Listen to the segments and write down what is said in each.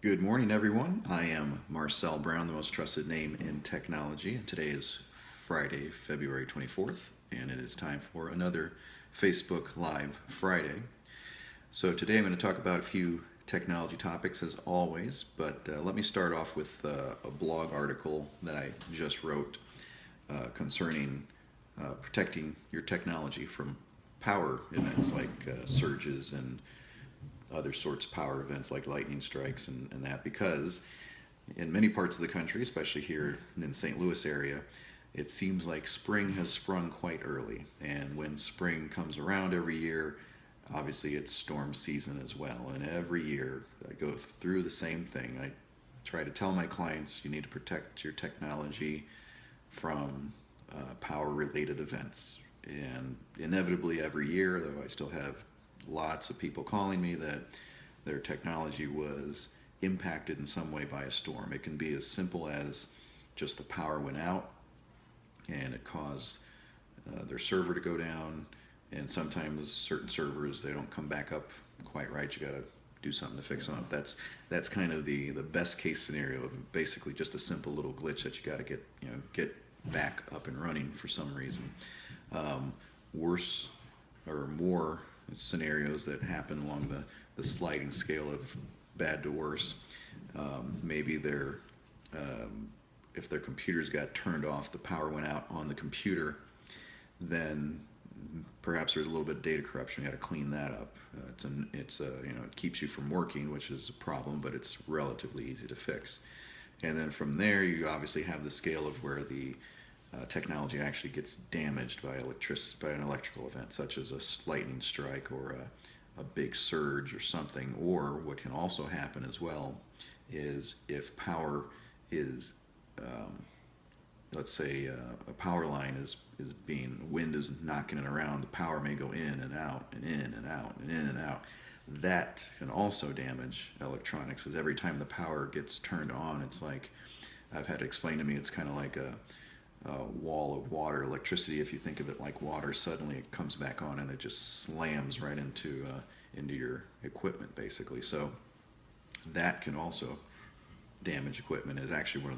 Good morning, everyone. I am Marcel Brown, the most trusted name in technology, and today is Friday, February 24th, and it is time for another Facebook Live Friday. So today I'm going to talk about a few technology topics as always, but let me start off with a blog article that I just wrote concerning protecting your technology from power events like surges and other sorts of power events like lightning strikes and that, because in many parts of the country, especially here in the St. Louis area, it seems like spring has sprung quite early. And when spring comes around every year, obviously it's storm season as well. And every year I go through the same thing. I try to tell my clients you need to protect your technology from power related events. And inevitably every year, though, I still have lots of people calling me that their technology was impacted in some way by a storm. It can be as simple as just the power went out and it caused their server to go down, and sometimes certain servers, they don't come back up quite right. You got to do something to fix them up. That's kind of the best case scenario of basically just a simple little glitch that you got to get back up and running for some reason. Worse or more scenarios that happen along the sliding scale of bad to worse. Maybe if their computers got turned off, the power went out on the computer, then perhaps there's a little bit of data corruption. You got to clean that up. It keeps you from working, which is a problem, but it's relatively easy to fix. And then from there, you obviously have the scale of where the technology actually gets damaged by an electrical event, such as a lightning strike or a big surge or something. Or what can also happen as well is if power is, let's say a power line is wind is knocking it around, the power may go in and out and in and out and in and out. That can also damage electronics, as every time the power gets turned on, it's like, I've had it explained to me, it's kind of like a wall of water. Electricity, if you think of it like water, suddenly it comes back on and it just slams right into your equipment, basically. So that can also damage equipment. Is actually one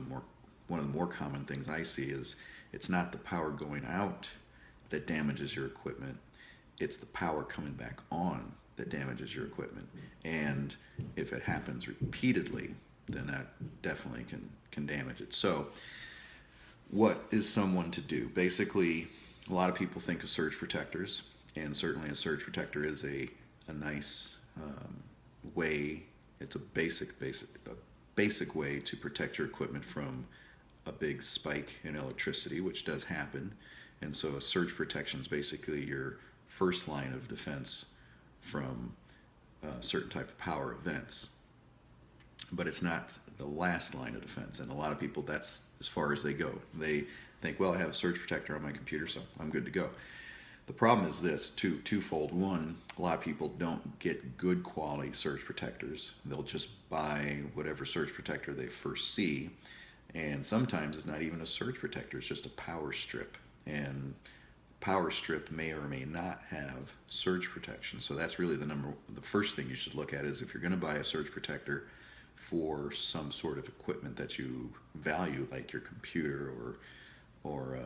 of the more common things I see. Is it's not the power going out that damages your equipment, it's the power coming back on that damages your equipment. And if it happens repeatedly, then that definitely can damage it. So what is someone to do? Basically, a lot of people think of surge protectors, and certainly a surge protector is a nice way. It's a basic way to protect your equipment from a big spike in electricity, which does happen. And so a surge protection is basically your first line of defense from certain type of power events. But it's not the last line of defense, and a lot of people, that's as far as they go. They think, well, I have a surge protector on my computer, so I'm good to go. The problem is this, twofold. One, a lot of people don't get good quality surge protectors. They'll just buy whatever surge protector they first see, and sometimes it's not even a surge protector, it's just a power strip. And power strip may or may not have surge protection. So that's really the first thing you should look at, is if you're going to buy a surge protector for some sort of equipment that you value, like your computer or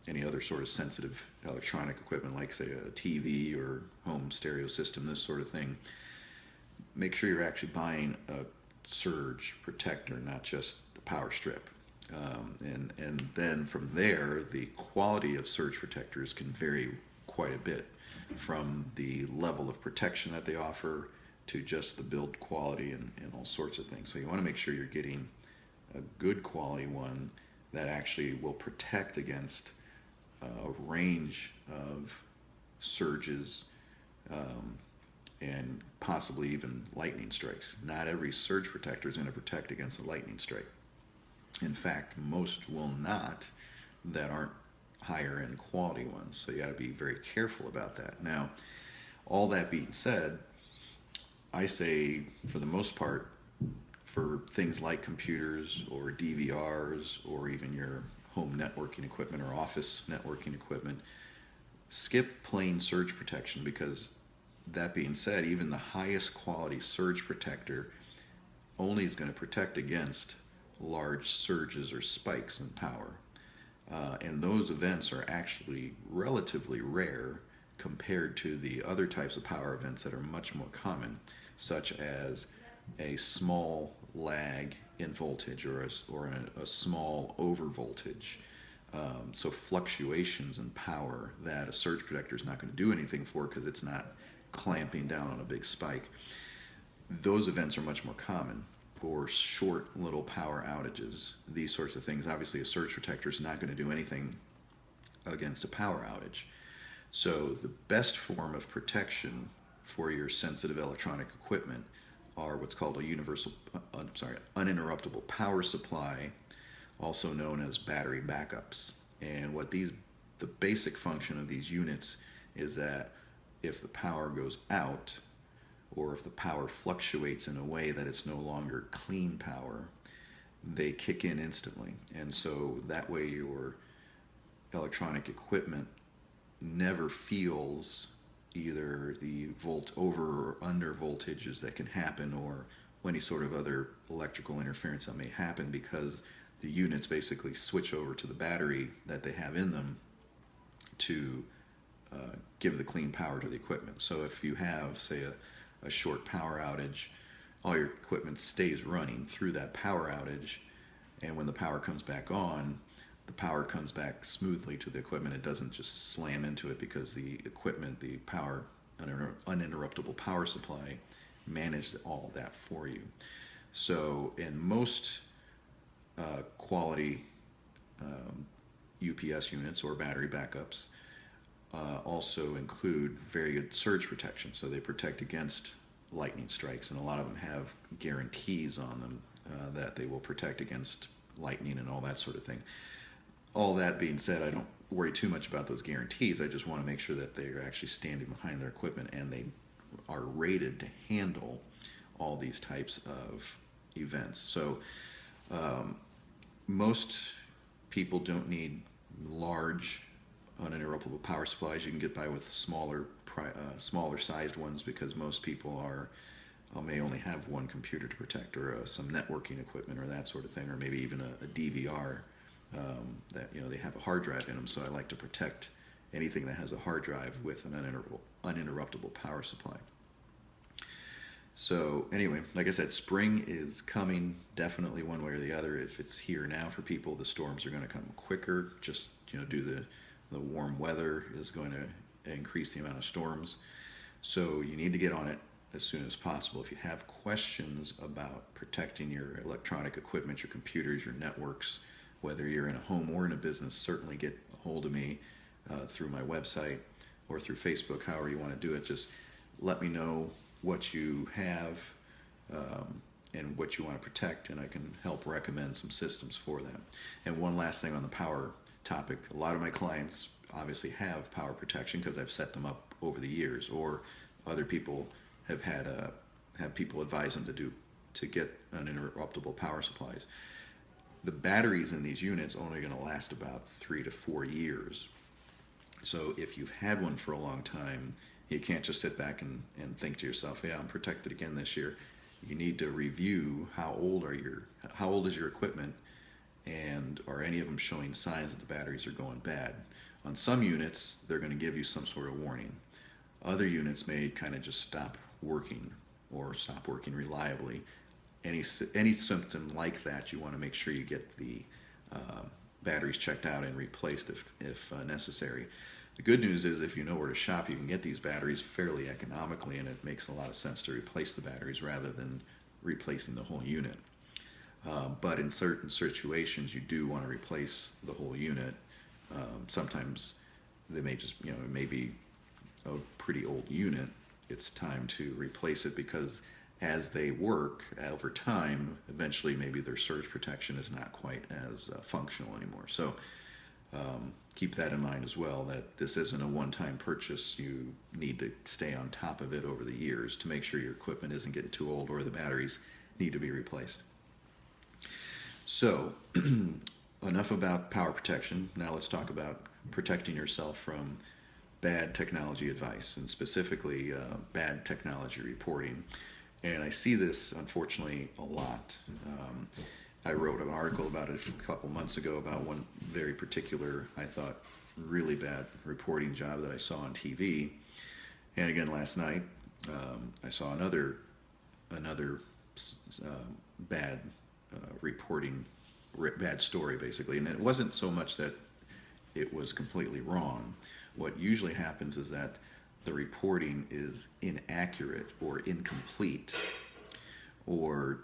any other sort of sensitive electronic equipment, like say a TV or home stereo system, this sort of thing, make sure you're actually buying a surge protector, not just a power strip. And then from there, the quality of surge protectors can vary quite a bit, from the level of protection that they offer to just the build quality and all sorts of things. So you want to make sure you're getting a good quality one that actually will protect against a range of surges and possibly even lightning strikes. Not every surge protector is going to protect against a lightning strike. In fact, most will not, that aren't higher end quality ones. So you got to be very careful about that. Now, all that being said, I say, for the most part, for things like computers or DVRs or even your home networking equipment or office networking equipment, skip plain surge protection, because that being said, even the highest quality surge protector only is going to protect against large surges or spikes in power. And those events are actually relatively rare compared to the other types of power events that are much more common, such as a small lag in voltage or a small over voltage. So fluctuations in power that a surge protector is not going to do anything for because it's not clamping down on a big spike. Those events are much more common. Or short little power outages, these sorts of things. Obviously, a surge protector is not going to do anything against a power outage. So the best form of protection for your sensitive electronic equipment are what's called a uninterruptible power supply, also known as battery backups. And the basic function of these units is that if the power goes out, or if the power fluctuates in a way that it's no longer clean power, they kick in instantly. And so that way your electronic equipment never feels either the over or under voltages that can happen, or any sort of other electrical interference that may happen, because the units basically switch over to the battery that they have in them to give the clean power to the equipment. So if you have, say, a short power outage, all your equipment stays running through that power outage, and when the power comes back on, the power comes back smoothly to the equipment. It doesn't just slam into it, because the equipment, the power, uninterruptible power supply, managed all that for you. So in most quality UPS units or battery backups, also include very good surge protection. So they protect against lightning strikes, and a lot of them have guarantees on them that they will protect against lightning and all that sort of thing. All that being said, I don't worry too much about those guarantees. I just want to make sure that they are actually standing behind their equipment and they are rated to handle all these types of events. So most people don't need large uninterruptible power supplies. You can get by with smaller sized ones, because most people may only have one computer to protect, or some networking equipment or that sort of thing, or maybe even a DVR that they have a hard drive in them. So I like to protect anything that has a hard drive with an uninterruptible power supply. So anyway, like I said, spring is coming, definitely one way or the other. If it's here now for people, the storms are going to come quicker. Just due to the warm weather is going to increase the amount of storms. So you need to get on it as soon as possible. If you have questions about protecting your electronic equipment, your computers, your networks, whether you're in a home or in a business, certainly get a hold of me through my website or through Facebook, however you want to do it. Just let me know what you have and what you want to protect, and I can help recommend some systems for that. And one last thing on the power topic, a lot of my clients obviously have power protection because I've set them up over the years, or other people have have people advise them to get uninterruptible power supplies. The batteries in these units only going to last about 3 to 4 years. So if you've had one for a long time, you can't just sit back and think to yourself, yeah, I'm protected again this year. You need to review how old is your equipment, and are any of them showing signs that the batteries are going bad. On some units, they're going to give you some sort of warning. Other units may kind of just stop working, or stop working reliably. Any symptom like that, you want to make sure you get the batteries checked out and replaced if necessary. The good news is, if you know where to shop, you can get these batteries fairly economically, and it makes a lot of sense to replace the batteries rather than replacing the whole unit. But in certain situations, you do want to replace the whole unit. Sometimes they may just, it may be a pretty old unit. It's time to replace it, because as they work over time, eventually maybe their surge protection is not quite as functional anymore. So keep that in mind as well, that this isn't a one-time purchase. You need to stay on top of it over the years to make sure your equipment isn't getting too old, or the batteries need to be replaced. So enough about power protection. Now let's talk about protecting yourself from bad technology advice, and specifically bad technology reporting. And I see this, unfortunately, a lot. I wrote an article about it a couple months ago about one very particular, I thought, really bad reporting job that I saw on TV. And again, last night, I saw another bad reporting, bad story, basically. And it wasn't so much that it was completely wrong. What usually happens is that the reporting is inaccurate or incomplete or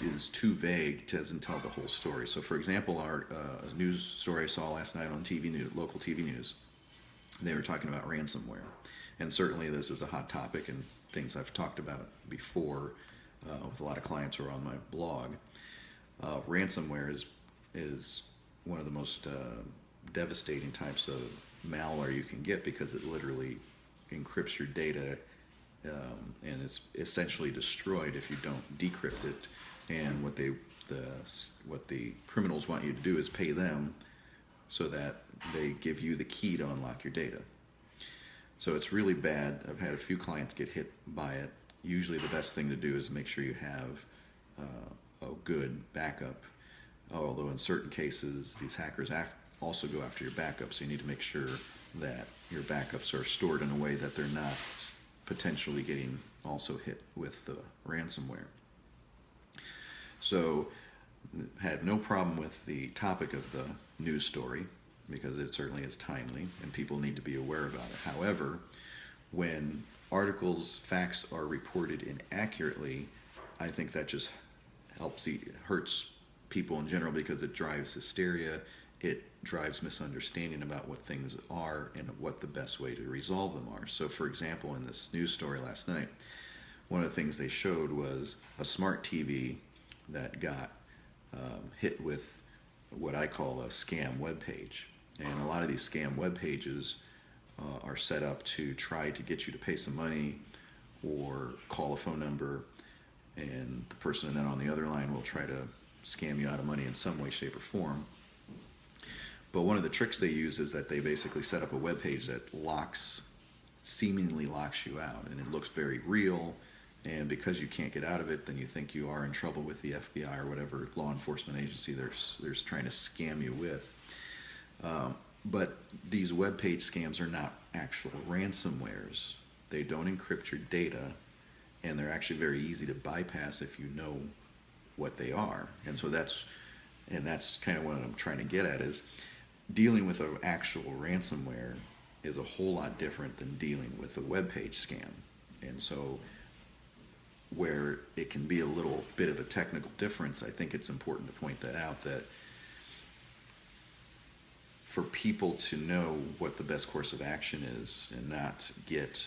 is too vague, doesn't tell the whole story. So for example, our news story I saw last night on TV news, local TV news, they were talking about ransomware. And certainly this is a hot topic and things I've talked about before with a lot of clients who are on my blog. Ransomware is one of the most devastating types of malware you can get because it literally encrypts your data and it's essentially destroyed if you don't decrypt it. And what the criminals want you to do is pay them so that they give you the key to unlock your data. So it's really bad. I've had a few clients get hit by it. Usually the best thing to do is make sure you have a good backup. Although in certain cases, these hackers also go after your backup, so you need to make sure that your backups are stored in a way that they're not potentially getting also hit with the ransomware. So had no problem with the topic of the news story because it certainly is timely and people need to be aware about it. However, when articles, facts are reported inaccurately, I think that just hurts people in general because it drives hysteria, it drives misunderstanding about what things are and what the best way to resolve them are. So for example, in this news story last night, one of the things they showed was a smart TV that got hit with what I call a scam web page. And a lot of these scam web pages are set up to try to get you to pay some money or call a phone number, and the person then on the other line will try to scam you out of money in some way, shape, or form. But one of the tricks they use is that they basically set up a web page that seemingly locks you out, and it looks very real. And because you can't get out of it, then you think you are in trouble with the FBI or whatever law enforcement agency they're trying to scam you with. But these web page scams are not actual ransomwares. They don't encrypt your data, and they're actually very easy to bypass if you know what they are. And so that's kind of what I'm trying to get at, is dealing with an actual ransomware is a whole lot different than dealing with a web page scam. And so where it can be a little bit of a technical difference, I think it's important to point that out, that for people to know what the best course of action is and not get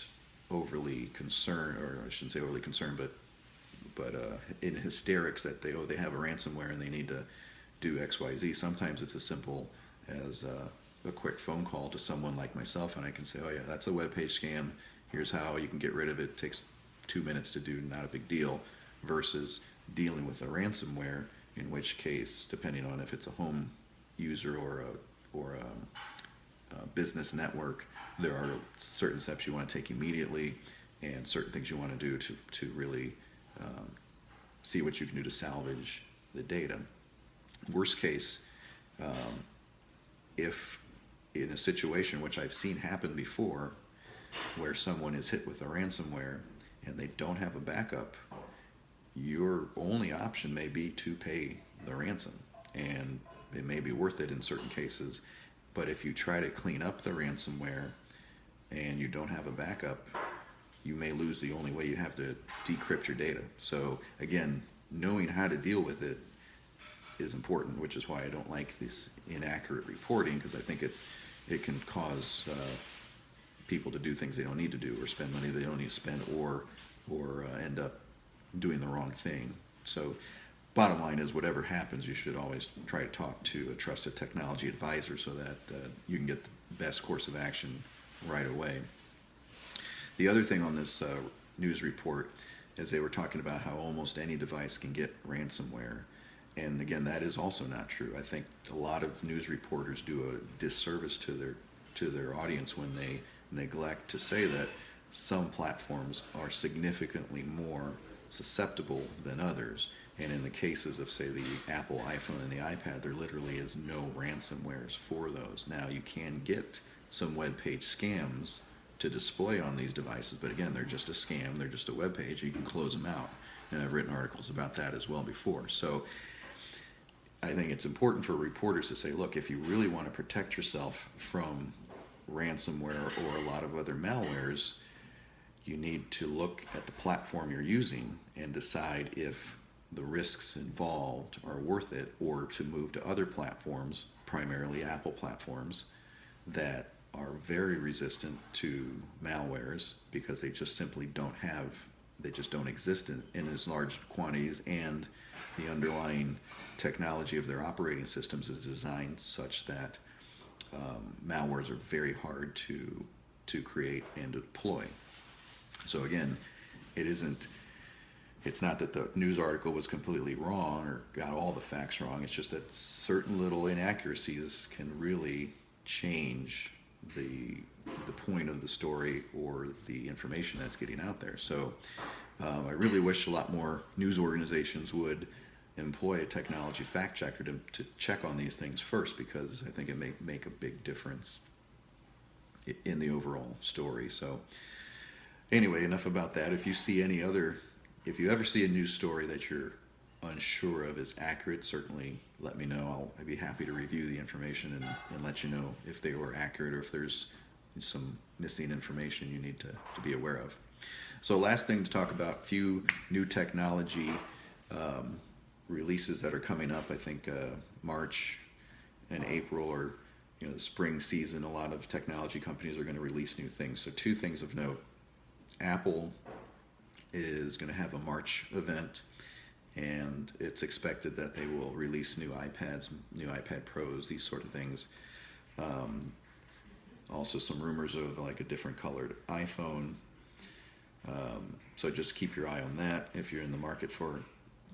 overly concerned, or I shouldn't say overly concerned, but in hysterics that they have a ransomware and they need to do X, Y, Z. Sometimes it's as simple as a quick phone call to someone like myself, and I can say, oh yeah, that's a web page scam. Here's how you can get rid of it. It takes 2 minutes to do, not a big deal, versus dealing with a ransomware, in which case, depending on if it's a home user or a business network, there are certain steps you want to take immediately and certain things you want to do to really see what you can do to salvage the data. Worst case, if in a situation which I've seen happen before, where someone is hit with a ransomware and they don't have a backup, your only option may be to pay the ransom, and it may be worth it in certain cases. But if you try to clean up the ransomware and you don't have a backup, you may lose the only way you have to decrypt your data. So again, knowing how to deal with it is important, which is why I don't like this inaccurate reporting, because I think it can cause people to do things they don't need to do, or spend money they don't need to spend, or end up doing the wrong thing. So bottom line is, whatever happens, you should always try to talk to a trusted technology advisor so that you can get the best course of action right away. The other thing on this news report is they were talking about how almost any device can get ransomware. And again, that is also not true. I think a lot of news reporters do a disservice to their audience when they neglect to say that some platforms are significantly more susceptible than others. And in the cases of, say, the Apple iPhone and the iPad, there literally is no ransomwares for those. Now, you can get some web page scams to display on these devices, but again, they're just a scam. They're just a web page. You can close them out. And I've written articles about that as well before. So I think it's important for reporters to say, look, if you really want to protect yourself from ransomware or a lot of other malwares, you need to look at the platform you're using and decide if the risks involved are worth it, or to move to other platforms, primarily Apple platforms, that are very resistant to malwares because they just simply they just don't exist in as large quantities, and the underlying technology of their operating systems is designed such that malwares are very hard to create and deploy. So again, it's not that the news article was completely wrong or got all the facts wrong. It's just that certain little inaccuracies can really change the point of the story or the information that's getting out there. So I really wish a lot more news organizations would employ a technology fact checker to check on these things first, because I think it may make a big difference in the overall story. So anyway, enough about that. If you ever see a news story that you're unsure of is accurate, certainly let me know. I'd be happy to review the information and let you know if they were accurate or if there's some missing information you need to be aware of. So last thing to talk about, few new technology releases that are coming up. I think March and April, or the spring season, a lot of technology companies are going to release new things. So two things of note. Apple is going to have a March event, and it's expected that they will release new iPads, new iPad Pros, these sort of things. Also some rumors of like a different colored iPhone. So just keep your eye on that. If you're in the market for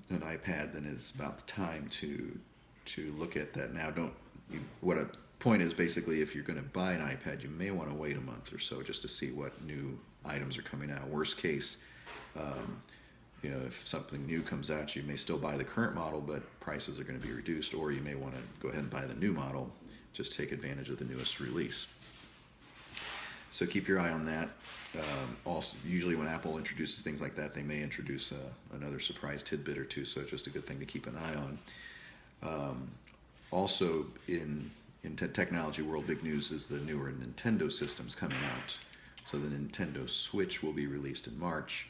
an iPad, then it's about the time to look at that now. What a point is, basically, if you're going to buy an iPad, you may want to wait a month or so just to see what new items are coming out. Worst case, if something new comes out, you may still buy the current model, but prices are going to be reduced, or you may want to go ahead and buy the new model, just take advantage of the newest release. So keep your eye on that. Also, usually when Apple introduces things like that, they may introduce another surprise tidbit or two, so it's just a good thing to keep an eye on. Also, in technology world, big news is the newer Nintendo systems coming out. So the Nintendo Switch will be released in March.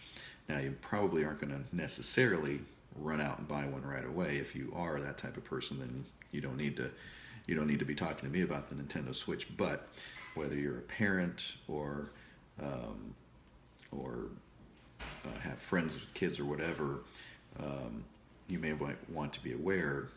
Now, you probably aren't going to necessarily run out and buy one right away. If you are that type of person, then you don't need to be talking to me about the Nintendo Switch. But whether you're a parent or have friends with kids or whatever, you may want to be aware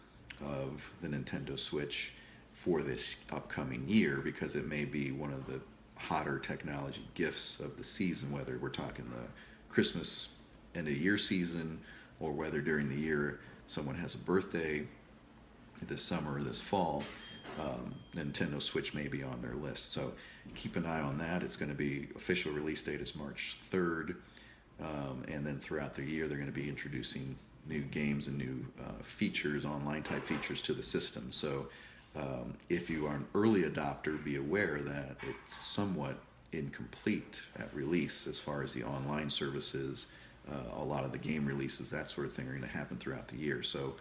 of the Nintendo Switch for this upcoming year, because it may be one of the hotter technology gifts of the season, whether we're talking the Christmas end of year season, or whether during the year someone has a birthday this summer or this fall. Nintendo Switch may be on their list, so keep an eye on that. It's going to be, official release date is March 3rd, and then throughout the year they're going to be introducing new games and new features, online type features to the system. So if you are an early adopter, be aware that it's somewhat incomplete at release as far as the online services. A lot of the game releases, that sort of thing, are going to happen throughout the year. So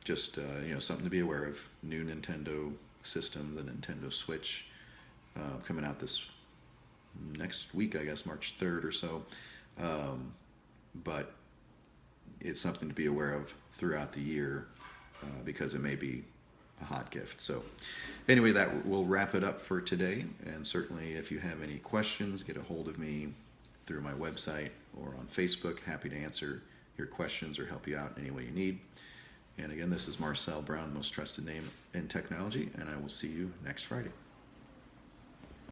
just something to be aware of. New Nintendo system, the Nintendo Switch, coming out this next week, I guess, March 3rd or so. But it's something to be aware of throughout the year, because it may be a hot gift. So anyway, that will wrap it up for today. And certainly if you have any questions, get a hold of me through my website or on Facebook. Happy to answer your questions or help you out in any way you need. And again, this is Marcel Brown, most trusted name in technology, and I will see you next Friday.